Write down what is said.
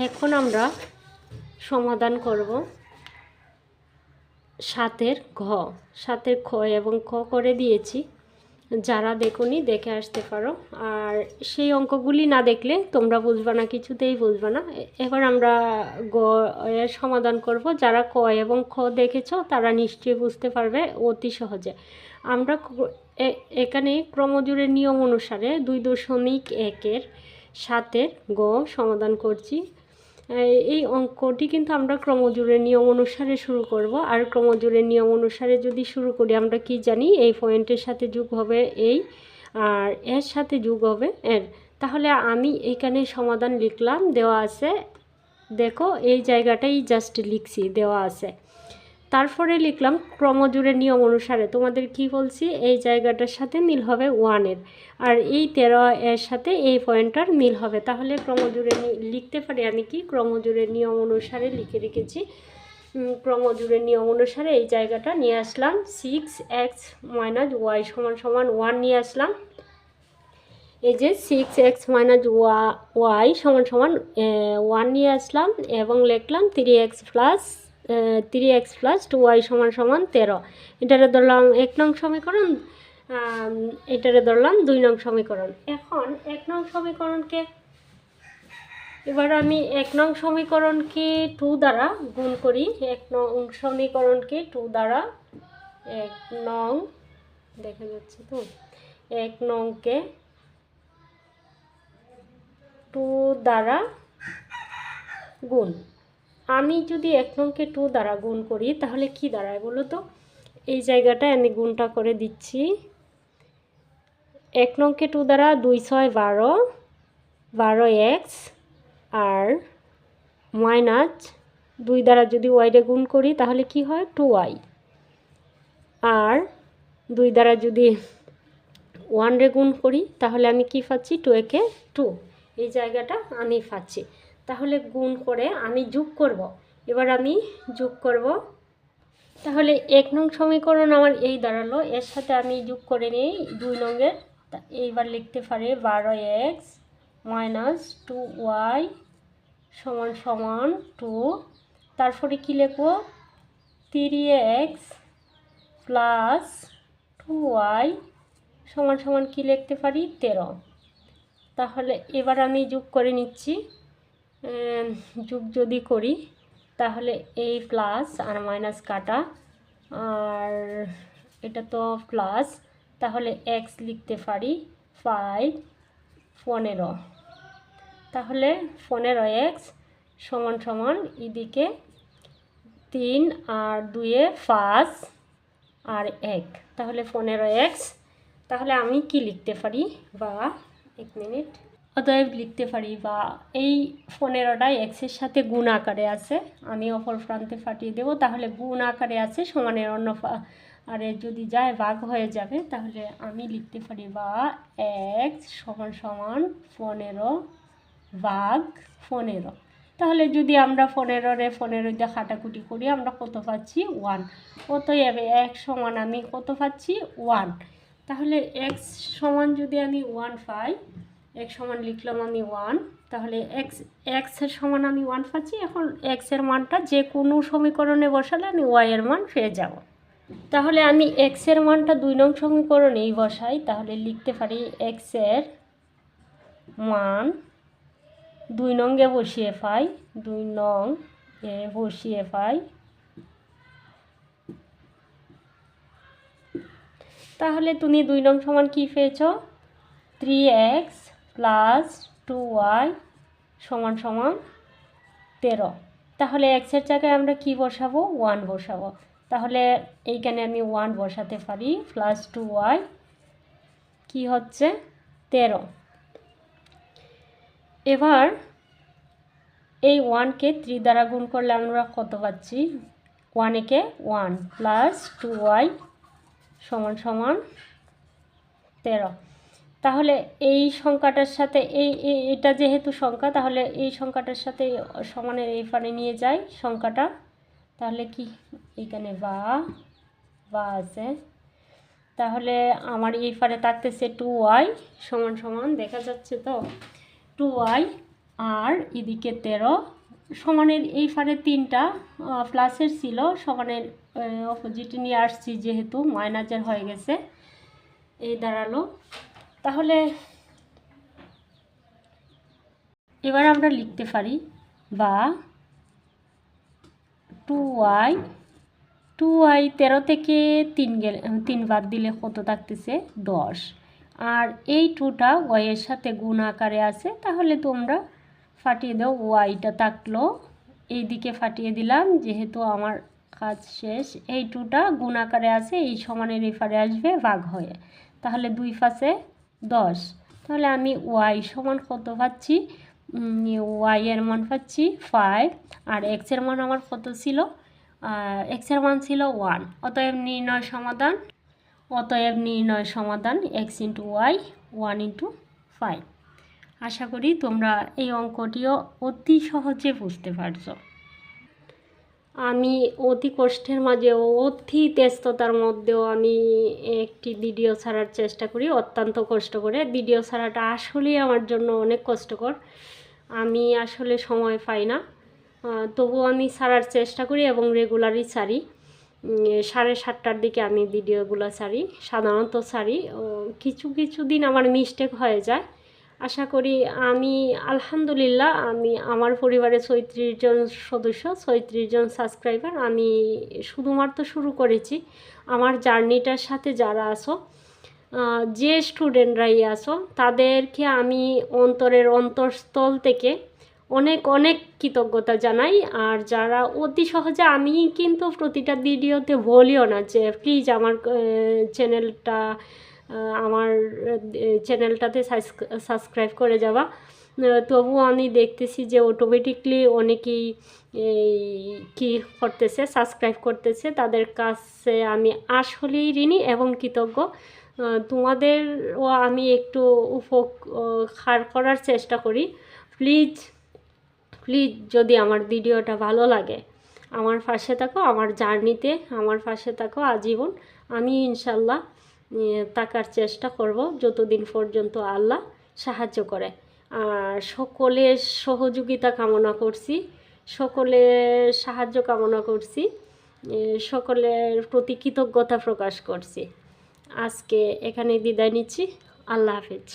এখন আমরা সমাধান করব 7-এর ঘ। 7-এর খ এবং খ করে দিয়েছি, যারা দেখোনি দেখে আসতে পারো। আর সেই অঙ্কগুলি না দেখলে তোমরা বুঝবে না, কিছুতেই বুঝবে না। এবার আমরা গ এর সমাধান করব। যারা ক এবং খ দেখেছো তারা নিশ্চয়ই বুঝতে পারবে অতি সহজে। আমরা এখানে ক্রমজোড়ের নিয়ম অনুসারে 2.1-এর 7-এর গ সমাধান করছি। এই অঙ্কটি কিন্তু আমরা ক্রমজোড়ের নিয়ম অনুসারে শুরু করব। আর ক্রমজোড়ের নিয়ম অনুসারে যদি শুরু করি, আমরা কি জানি এই পয়েন্টের সাথে যোগ হবে এই, আর এর সাথে যোগ হবে এর। তাহলে আমি এইখানে সমাধান লিখলাম, দেওয়া আছে, দেখো এই জায়গাটাই জাস্ট লিখছি, দেওয়া আছে। তারপরে লিখলাম ক্রমজোড়ের নিয়ম অনুসারে। তোমাদের কি বলছি, এই জায়গাটার সাথে মিল হবে 1-এর, আর এই 13 এর সাথে এই পয়েন্টটার মিল হবে। তাহলে ক্রমজোড়ে লিখতে পারি আমি কি, ক্রমজোড়ের নিয়ম অনুসারে লিখে রেখেছি। ক্রমজোড়ের নিয়ম অনুসারে এই জায়গাটা নিয়ে আসলাম, 6x - y = 1 নিয়ে আসলাম। এই যে 6x - y = 1 নিয়ে আসলাম এবং লিখলাম 3x + 2y = 13। এটারে ধরলাম 1 নং সমীকরণ, এটারে ধরলাম 2 নং সমীকরণ। এখন 1 নং সমীকরণকে, এবার আমি 1 নং সমীকরণকে 2 দ্বারা গুণ করি। 1 নং সমীকরণকে 2 দ্বারা, 1 নং দেখা যাচ্ছে তো, 1 নংকে 2 দ্বারা গুণ। আমি যদি 1 নংকে 2 দ্বারা গুণ করি তাহলে কি দাঁড়ায় বলো তো? এই জায়গাটায় আমি গুণটা করে দিচ্ছি। 1 নংকে 2 দ্বারা 2 × 6 = 12x, আর মাইনাস 2 দ্বারা যদি ওয়াইরে গুণ করি তাহলে কি হয় 2y, আর 2 দ্বারা যদি 1 রে গুণ করি তাহলে আমি কি পাচ্ছি 2 × 2, এই জায়গাটা আমি পাচ্ছি। তাহলে গুণ করে আমি যোগ করব। এবার আমি যোগ করব, তাহলে 1 নং সমীকরণ আমার এই দাঁড়ালো, এর সাথে আমি যোগ করে নিই 2 নংয়ের। এইবার লিখতে পারি 12x - 2y = 2। তারপরে কি লিখব, 3x + 2y = কি লিখতে পারি 13। তাহলে এবার আমি যোগ করে নিচ্ছি। যোগ যদি করি তাহলে এই প্লাস আর মাইনাস কাটা, আর এটা তো প্লাস, তাহলে x লিখতে পারি 5 15। তাহলে 15x = এদিকে 3 আর 2 এ 5 আর 1, তাহলে 15x। তাহলে আমি কি লিখতে পারি, বা 1 মিনিট, অতএব লিখতে পারি, বা এই 15টাই এক্সের সাথে গুণ আকারে আছে, আমি অপর প্রান্তে ফাটিয়ে দেব, তাহলে গুণ আকারে আছে, সমানের অন্য আরে যদি যায় ভাগ হয়ে যাবে। তাহলে আমি লিখতে পারি বা x = 15 ভাগ 15। তাহলে যদি আমরা 15 দিয়ে কাটাকুটি করি আমরা কত পাচ্ছি 1। অতএব x সমান আমি কত পাচ্ছি 1। তাহলে x সমান যদি আমি 1 পাই, x সমান লিখলাম আমি 1, তাহলে x এর সমান আমি 1 পাচ্ছি। এখন x এর মানটা যে কোনো সমীকরণে বসালে আমি y এর মান পেয়ে যাব। তাহলে আমি x এর মানটা 2 নং সমীকরণেই বসাই, তাহলে লিখতে পারি x এর মান 2 নংয়ে বসিয়ে পাই, 2 নং এ বসিয়ে পাই। তাহলে তুমি 2 নং সমান কি পেয়েছো, 3x + 2y = 13। তাহলে x এর জায়গায় আমরা কি বসাবো, 1 বসাবো। তাহলে এইখানে আমি 1 বসাতে পারি, প্লাস 2y কি হচ্ছে 13। এবার এই 1কে 3 দ্বারা গুণ করলে আমরা কত পাচ্ছি, 1 একে 1 প্লাস 2y = 13। তাহলে এই সংখ্যাটার সাথে এটা যেহেতু সংখ্যা, তাহলে এই সংখ্যাটার সাথে সমানের এই পারে নিয়ে যাই সংখ্যাটা। তাহলে কি এখানে বা আছে, তাহলে আমার এই পারে থাকতেছে 2y = দেখা যাচ্ছে তো 2y। আর এদিকে 13 সমানের এই ফারে 3টা প্লাসের ছিল, সমানের অপোজিটে নিয়ে আসছি যেহেতু মাইনাসের হয়ে গেছে, এই দাঁড়ালো। তাহলে এবার আমরা লিখতে পারি বা 2y 13 থেকে 3 বাদ দিলে কত থাকতেছে 10। আর এই 2টা ওয়াইয়ের সাথে গুণ আকারে আছে, তাহলে তোমরা ফাটিয়ে দাও, ওয়াইটা থাকলো এইদিকে ফাটিয়ে দিলাম যেহেতু আমার কাজ শেষ। এই 2টা গুণ আকারে আছে, এই সমানের এপারে আসবে ভাগ হয়ে, তাহলে 2 পাশে 10। তাহলে আমি ওয়াই সমান কত পাচ্ছি, ওয়াই এর মান পাচ্ছি 5, আর এক্সের মান আমার কত ছিল, এক্সের মান ছিল 1। অতএব নির্ণয় সমাধান এক্স ইন্টু ওয়াই 1 ইন্টু 5। আশা করি তোমরা এই অঙ্কটিও অতি সহজে বুঝতে পারছো। আমি অতি কষ্টের মাঝেও অতি ব্যস্ততার মধ্যেও আমি একটি ভিডিও ছাড়ার চেষ্টা করি, অত্যন্ত কষ্ট করে। ভিডিও ছাড়াটা আসলেই আমার জন্য অনেক কষ্টকর, আমি আসলে সময় পাই না, তবুও আমি ছাড়ার চেষ্টা করি এবং রেগুলারই ছাড়ি। 7:30টার দিকে আমি ভিডিওগুলো ছাড়ি, সাধারণত ছাড়ি। কিছু দিন আমার মিস্টেক হয়ে যায়। আশা করি আমি আলহামদুলিল্লাহ আমি আমার পরিবারে 36 জন সদস্য, 36 জন সাবস্ক্রাইবার। আমি শুধুমাত্র শুরু করেছি। আমার জার্নিটার সাথে যারা আছো, যে স্টুডেন্টরাই আছো, তাদেরকে আমি অন্তরের অন্তঃস্থল থেকে অনেক অনেক কৃতজ্ঞতা জানাই। আর যারা অতি সহজে, আমি কিন্তু প্রতিটা ভিডিওতে বলিও না যে প্লিজ আমার চ্যানেলটাতে সাবস্ক্রাইব করে যাবা, তবুও আমি দেখতেছি যে অটোমেটিকলি অনেকেই কি করতেছে, সাবস্ক্রাইব করতেছে। তাদের কাছে আমি আসলেই ঋণী এবং কৃতজ্ঞ। তোমাদেরও আমি একটু উপকার করার চেষ্টা করি। প্লিজ যদি আমার ভিডিওটা ভালো লাগে আমার পাশে থাকো, আমার জার্নিতে আমার পাশে থাকো আজীবন। আমি ইনশাল্লাহ থাকার চেষ্টা করব যতদিন পর্যন্ত আল্লাহ সাহায্য করে। আর সকলের সহযোগিতা কামনা করছি, সকলের সাহায্য কামনা করছি, সকলের প্রতি কৃতজ্ঞতা প্রকাশ করছি। আজকে এখানে বিদায় নিচ্ছি। আল্লাহ হাফেজ।